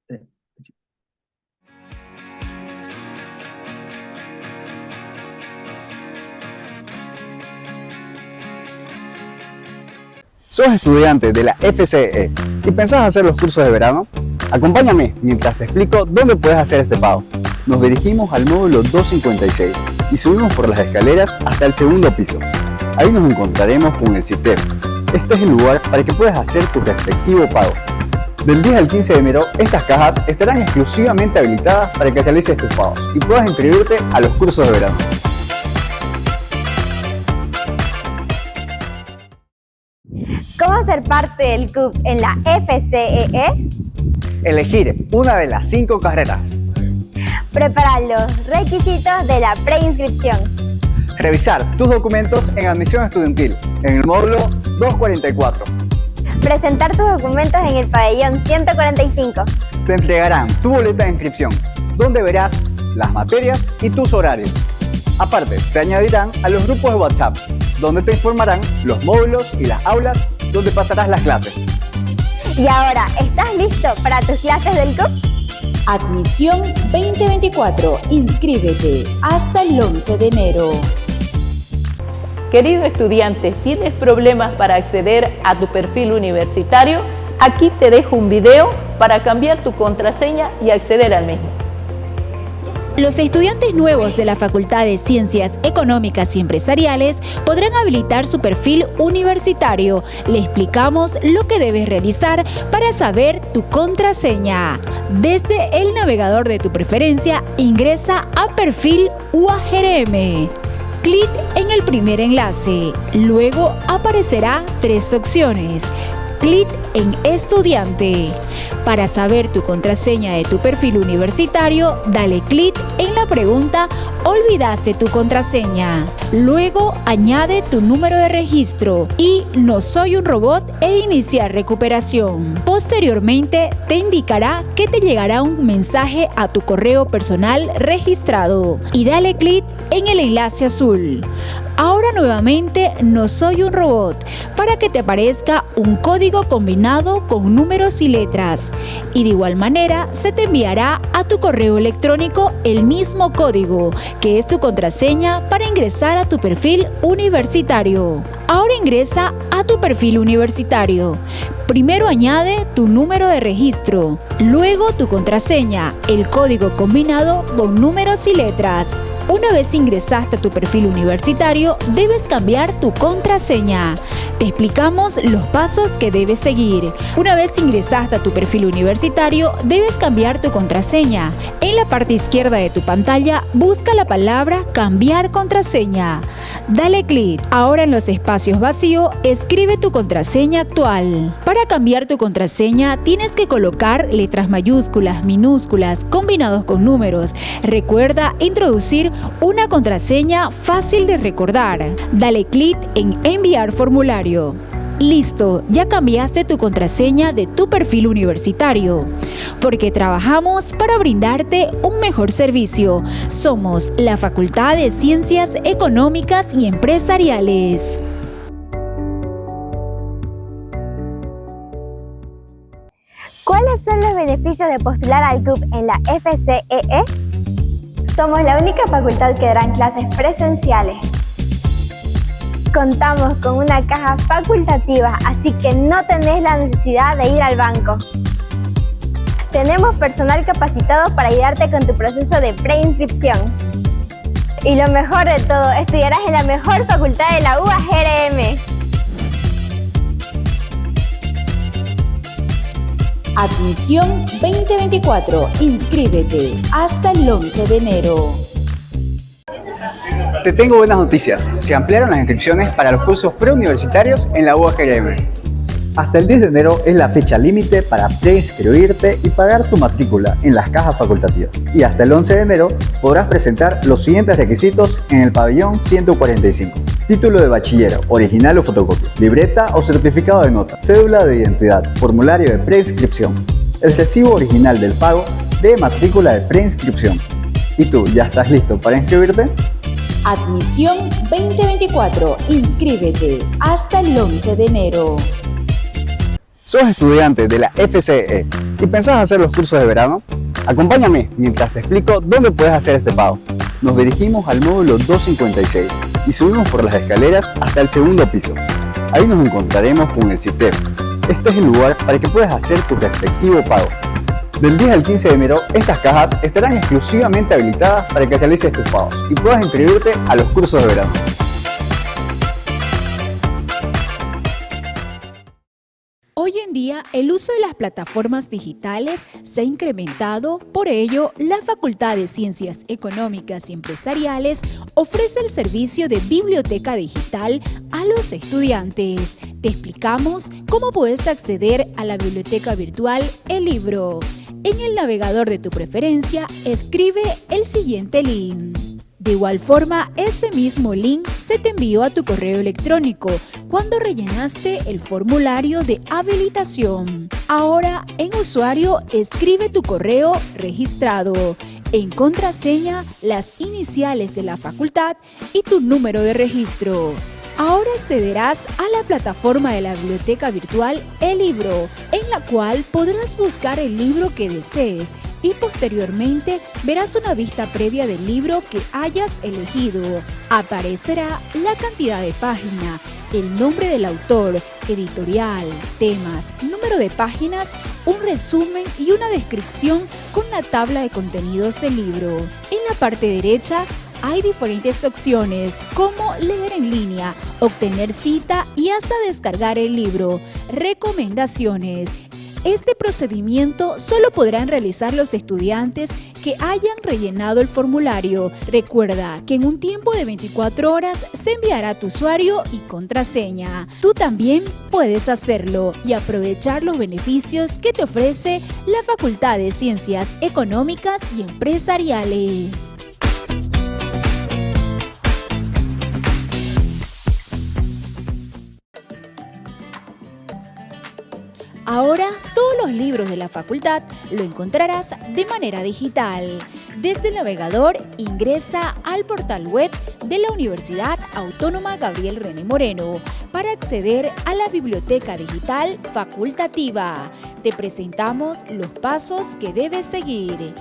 Eh, ¿Sos estudiante de la FCE y pensás hacer los cursos de verano? Acompáñame mientras te explico dónde puedes hacer este pago. Nos dirigimos al módulo 256 y subimos por las escaleras hasta el segundo piso. Ahí nos encontraremos con el CITEF. Este es el lugar para que puedas hacer tu respectivo pago. Del 10 al 15 de enero, estas cajas estarán exclusivamente habilitadas para que realices tus pagos y puedas inscribirte a los cursos de verano. ¿Cómo ser parte del CUP en la FCEE? Elegir una de las 5 carreras. Preparar los requisitos de la preinscripción. Revisar tus documentos en admisión estudiantil en el módulo 244. Presentar tus documentos en el pabellón 145. Te entregarán tu boleta de inscripción, donde verás las materias y tus horarios. Aparte, te añadirán a los grupos de WhatsApp, donde te informarán los módulos y las aulas donde pasarás las clases. Y ahora, ¿estás listo para tus clases del CUP? Admisión 2024. Inscríbete hasta el 11 de enero. Querido estudiante, ¿tienes problemas para acceder a tu perfil universitario? Aquí te dejo un video para cambiar tu contraseña y acceder al mismo. Los estudiantes nuevos de la Facultad de Ciencias Económicas y Empresariales podrán habilitar su perfil universitario. Le explicamos lo que debes realizar para saber tu contraseña. Desde el navegador de tu preferencia, ingresa a Perfil UAGRM. Clic en el primer enlace. Luego aparecerá 3 opciones. Clic en Estudiante. Para saber tu contraseña de tu perfil universitario, dale clic en la pregunta ¿Olvidaste tu contraseña? Luego añade tu número de registro y No soy un robot e iniciar recuperación. Posteriormente te indicará que te llegará un mensaje a tu correo personal registrado y dale clic en el enlace azul. Ahora nuevamente No soy un robot para que te aparezca un código combinado con números y letras y de igual manera se te enviará a tu correo electrónico el mismo código que es tu contraseña para ingresar a tu perfil universitario. Ahora ingresa a tu perfil universitario. Primero añade tu número de registro, luego tu contraseña, el código combinado con números y letras. Una vez ingresaste a tu perfil universitario, debes cambiar tu contraseña. Te explicamos los pasos que debes seguir. Una vez ingresaste a tu perfil universitario, debes cambiar tu contraseña. En la parte izquierda de tu pantalla, busca la palabra Cambiar contraseña. Dale clic. Ahora en los espacios vacíos, escribe tu contraseña actual. Para cambiar tu contraseña, tienes que colocar letras mayúsculas, minúsculas, combinados con números. Recuerda introducir una contraseña fácil de recordar. Dale clic en Enviar formulario. Listo, ya cambiaste tu contraseña de tu perfil universitario. Porque trabajamos para brindarte un mejor servicio. Somos la Facultad de Ciencias Económicas y Empresariales. ¿Cuáles son los beneficios de postular al CUP en la FCEE? Somos la única facultad que dará clases presenciales. Contamos con una caja facultativa, así que no tenés la necesidad de ir al banco. Tenemos personal capacitado para ayudarte con tu proceso de preinscripción. Y lo mejor de todo, estudiarás en la mejor facultad de la UAGRM. Admisión 2024. Inscríbete hasta el 11 de enero. Te tengo buenas noticias. Se ampliaron las inscripciones para los cursos preuniversitarios en la UAGRM. Hasta el 10 de enero es la fecha límite para preinscribirte y pagar tu matrícula en las cajas facultativas. Y hasta el 11 de enero podrás presentar los siguientes requisitos en el pabellón 145. Título de bachiller, original o fotocopia, libreta o certificado de nota, cédula de identidad, formulario de preinscripción, el recibo original del pago de matrícula de preinscripción. ¿Y tú, ya estás listo para inscribirte? Admisión 2024. Inscríbete hasta el 11 de enero. ¿Sos estudiante de la FCE y pensás hacer los cursos de verano? Acompáñame mientras te explico dónde puedes hacer este pago. Nos dirigimos al módulo 256 y subimos por las escaleras hasta el segundo piso. Ahí nos encontraremos con el CITEP. Este es el lugar para que puedas hacer tu respectivo pago. Del 10 al 15 de enero, estas cajas estarán exclusivamente habilitadas para que realices tus pagos y puedas inscribirte a los cursos de verano. Hoy en día, el uso de las plataformas digitales se ha incrementado, por ello, la Facultad de Ciencias Económicas y Empresariales ofrece el servicio de biblioteca digital a los estudiantes. Te explicamos cómo puedes acceder a la biblioteca virtual El Libro. En el navegador de tu preferencia, escribe el siguiente link. De igual forma, este mismo link se te envió a tu correo electrónico cuando rellenaste el formulario de habilitación. Ahora, en usuario, escribe tu correo registrado. En contraseña, las iniciales de la facultad y tu número de registro. Ahora accederás a la plataforma de la biblioteca virtual El Libro, en la cual podrás buscar el libro que desees y posteriormente verás una vista previa del libro que hayas elegido. Aparecerá la cantidad de página, el nombre del autor, editorial, temas, número de páginas, un resumen y una descripción con la tabla de contenidos del libro. En la parte derecha hay diferentes opciones como leer en línea, obtener cita y hasta descargar el libro. Recomendaciones. Este procedimiento solo podrán realizar los estudiantes que hayan rellenado el formulario. Recuerda que en un tiempo de 24 horas se enviará tu usuario y contraseña. Tú también puedes hacerlo y aprovechar los beneficios que te ofrece la Facultad de Ciencias Económicas y Empresariales. Ahora, todos los libros de la facultad lo encontrarás de manera digital. Desde el navegador, ingresa al portal web de la Universidad Autónoma Gabriel René Moreno para acceder a la biblioteca digital facultativa. Te presentamos los pasos que debes seguir.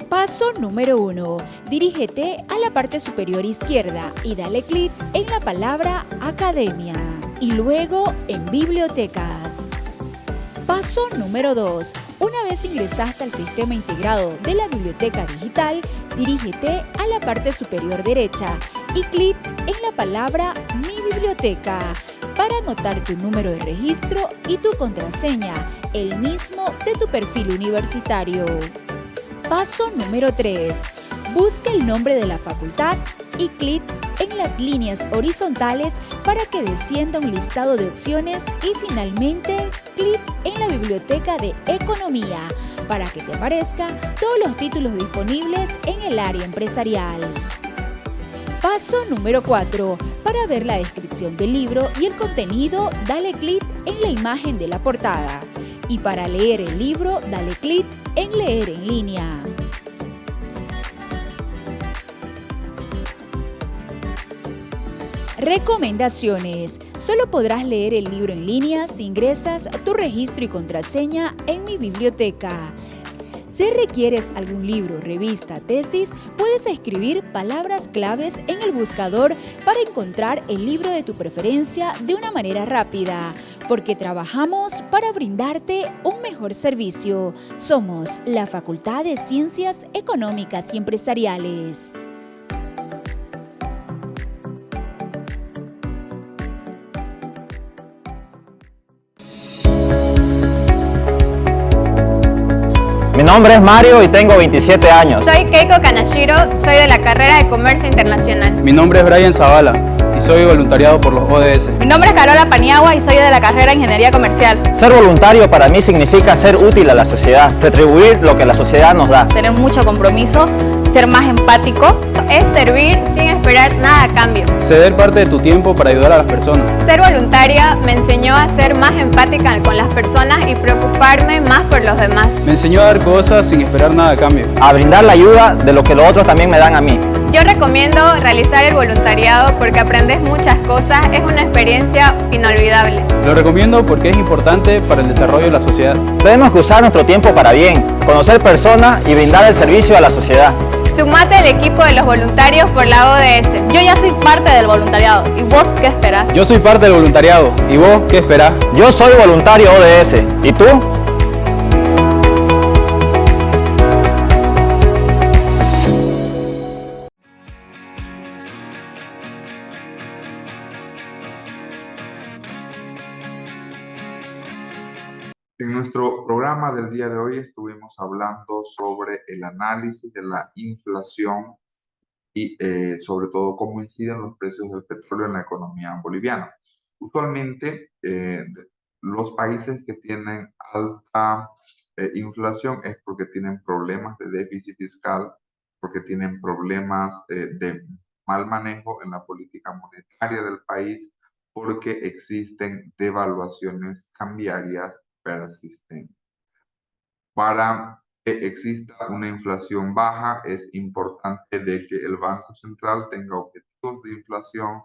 Paso número 1. Dirígete a la parte superior izquierda y dale clic en la palabra Academia y luego en Bibliotecas. Paso número 2. Una vez ingresaste al sistema integrado de la biblioteca digital, dirígete a la parte superior derecha y clic en la palabra Mi Biblioteca para anotar tu número de registro y tu contraseña, el mismo de tu perfil universitario. Paso número 3. Busca el nombre de la facultad y clic en las líneas horizontales para que descienda un listado de opciones y finalmente clic en la biblioteca de Economía para que te aparezcan todos los títulos disponibles en el área empresarial. Paso número 4. Para ver la descripción del libro y el contenido, dale clic en la imagen de la portada. Y para leer el libro, dale clic en Leer en línea. Recomendaciones. Solo podrás leer el libro en línea si ingresas tu registro y contraseña en Mi Biblioteca. Si requieres algún libro, revista, tesis, puedes escribir palabras claves en el buscador para encontrar el libro de tu preferencia de una manera rápida, porque trabajamos para brindarte un mejor servicio. Somos la Facultad de Ciencias Económicas y Empresariales. Mi nombre es Mario y tengo 27 años. Soy Keiko Kanashiro, soy de la carrera de Comercio Internacional. Mi nombre es Brian Zavala y soy voluntariado por los ODS. Mi nombre es Carola Paniagua y soy de la carrera de Ingeniería Comercial. Ser voluntario para mí significa ser útil a la sociedad, retribuir lo que la sociedad nos da. Tener mucho compromiso, ser más empático. Es servir sin esperar nada a cambio. Ceder parte de tu tiempo para ayudar a las personas. Ser voluntaria me enseñó a ser más empática con las personas y preocuparme más por los demás. Me enseñó a dar cosas sin esperar nada a cambio. A brindar la ayuda de lo que los otros también me dan a mí. Yo recomiendo realizar el voluntariado porque aprendes muchas cosas, es una experiencia inolvidable. Lo recomiendo porque es importante para el desarrollo de la sociedad. Tenemos que usar nuestro tiempo para bien, conocer personas y brindar el servicio a la sociedad. Sumate al equipo de los voluntarios por la ODS. Yo ya soy parte del voluntariado. ¿Y vos qué esperás? Yo soy parte del voluntariado. ¿Y vos qué esperás? Yo soy voluntario ODS. ¿Y tú? En nuestro programa del día de hoy estuvimos hablando sobre el análisis de la inflación y sobre todo cómo inciden los precios del petróleo en la economía boliviana. Usualmente los países que tienen alta inflación es porque tienen problemas de déficit fiscal, porque tienen problemas de mal manejo en la política monetaria del país, porque existen devaluaciones cambiarias persistentes. Para que exista una inflación baja, es importante de que el Banco Central tenga objetivos de inflación,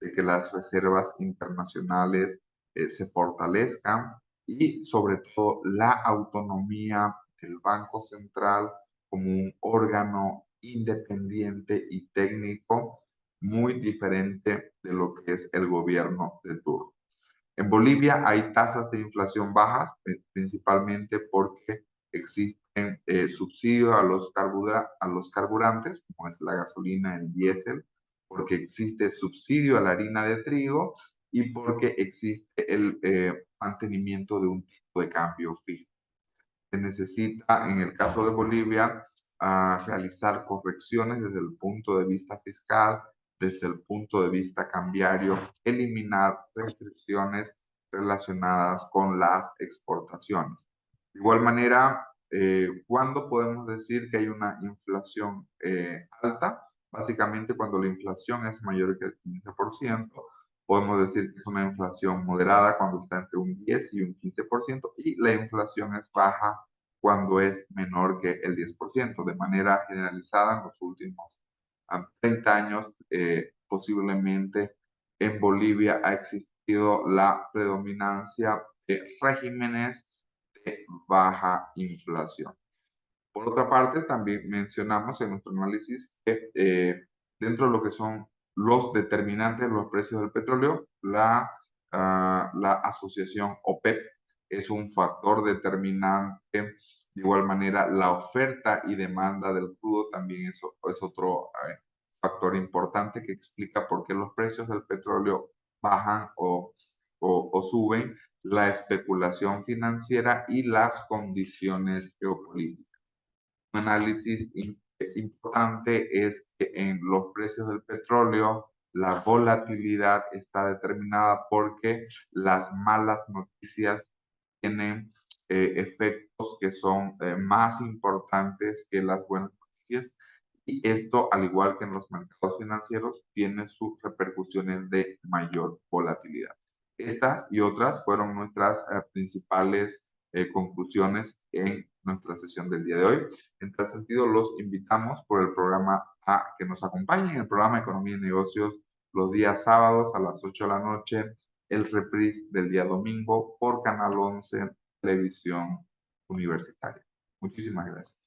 de que las reservas internacionales se fortalezcan y sobre todo la autonomía del Banco Central como un órgano independiente y técnico muy diferente de lo que es el gobierno de turno. En Bolivia hay tasas de inflación bajas, principalmente porque existen subsidios a los carburantes, como es la gasolina, el diésel, porque existe subsidio a la harina de trigo y porque existe el mantenimiento de un tipo de cambio fijo. Se necesita, en el caso de Bolivia, realizar correcciones desde el punto de vista fiscal, desde el punto de vista cambiario, eliminar restricciones relacionadas con las exportaciones. De igual manera, ¿cuándo podemos decir que hay una inflación alta? Básicamente cuando la inflación es mayor que el 15%, podemos decir que es una inflación moderada cuando está entre un 10 y un 15%, y la inflación es baja cuando es menor que el 10%. De manera generalizada, en los últimos 30 años, posiblemente en Bolivia ha existido la predominancia de regímenes de baja inflación. Por otra parte, también mencionamos en nuestro análisis que dentro de lo que son los determinantes de los precios del petróleo, la asociación OPEP es un factor determinante. De igual manera, la oferta y demanda del crudo también es otro factor importante que explica por qué los precios del petróleo bajan o suben, la especulación financiera y las condiciones geopolíticas. Un análisis importante es que en los precios del petróleo la volatilidad está determinada porque las malas noticias tienen efectos que son más importantes que las buenas noticias, y esto, al igual que en los mercados financieros, tiene sus repercusiones de mayor volatilidad. Estas y otras fueron nuestras principales conclusiones en nuestra sesión del día de hoy. En tal sentido, los invitamos por el programa a que nos acompañen en el programa Economía y Negocios los días sábados a las 8 de la noche, el reprise del día domingo por Canal 11 Televisión Universitaria. Muchísimas gracias.